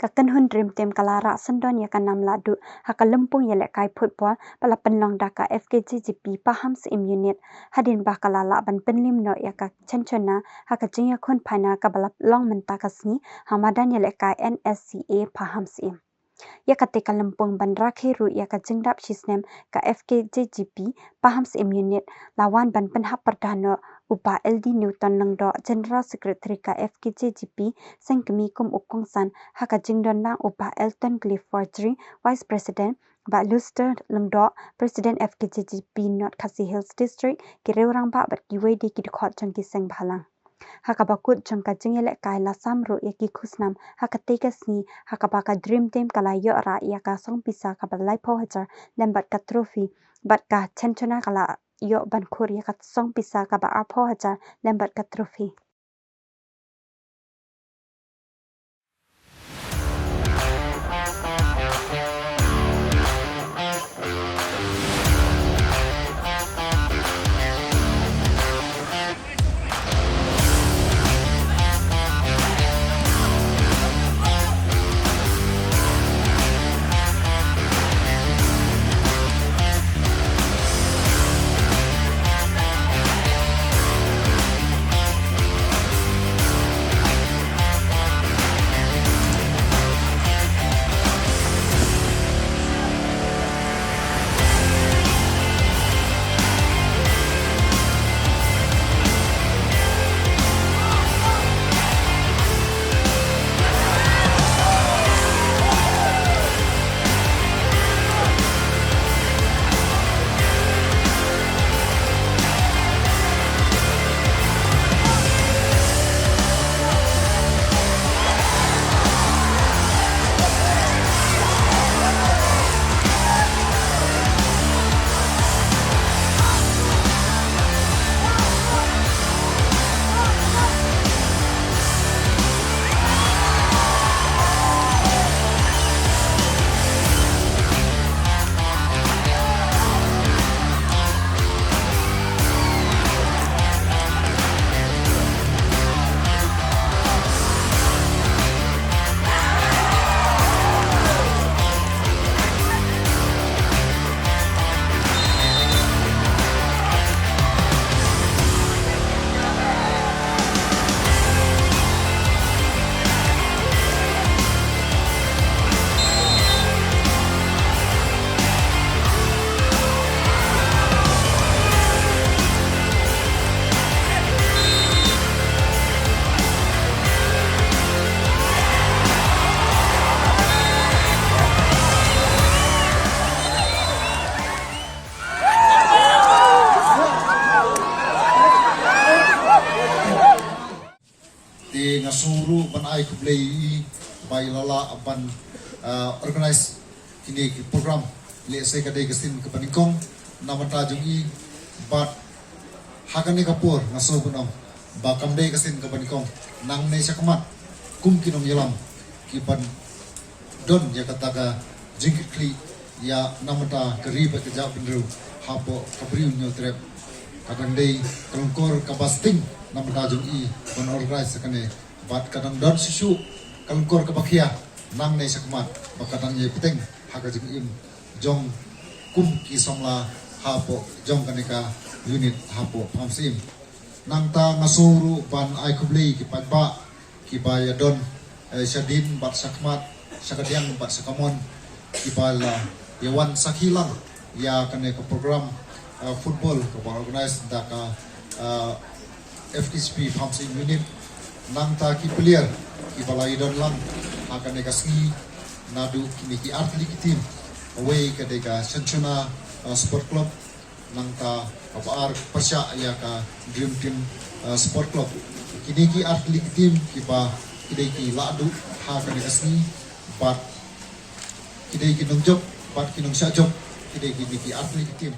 Kakan hun dream team kalara sendon ya kanam ladu haka lempung ya lekai football pala penlong daka FKGGP paham seim unit hadin bah kalala ban penlim no ya ka chenchona haka jingya khun phana ka bala long menta kasni hamadan ya lekai NSCA paham seim ya katika lempung ban rakhe ru ya ka jingdap shisnem ka FKGGP paham seim unit lawan ban penhap perdana upa LD Newton Lengdo General Secretary ka FKGGP sengkemi kum ukongsan haka jingdon nang upa Elton Cliffordry Vice President ba Luster Lengdo President FKGGP North Khasi Hills District kirewrang ba bat kiwei di kidkhot jangki seng bhalang haka bakut jangka jingele kai la samru yaki khusnam haka tegasni haka baka dream team kala yo ra yaka song pisa ka balai pho hajar lembat ka trophy bat ka chenchona kala yo ban khur yaka song pisa ka ba apho hajar lembat ka trophy ngasuru ban ai kublei bai lala ban organize kini program le se ka dei kasin ka panikong namata jungi bat hakani kapur ngaso bunom ba kamdei kasin ka panikong nang ne sakmat kum kinong yalam kipan don ya kataga jingkli ya namata kariba ke jab bendru hapo kabriu nyotrep kadandei kelongkor kabasting namata jungi ban organize sakane bat kadang don susu kalungkor kebakia nang nei sakmat bakadang ye peteng haga jing im jong kum ki somla hapo jong kaneka unit hapo pamsim nang ta ngasuru ban ai kublei ki patba ki baya don syadin bat sakmat sakadiang bat sakamon ki bala yawan sakilang ya kaneka program football ke organize daka FKGP pamsim unit nang ta ki player ki balai don lang akan nekasni nadu kini ki atlet team away ke dega Chenchona sport club nang ta kapar persya ya ka dream team sport club kini ki atlet team ki ba kidai ki ladu akan nekasni bat kidai ki nongjok bat ki nongsajok kidai ki atlet team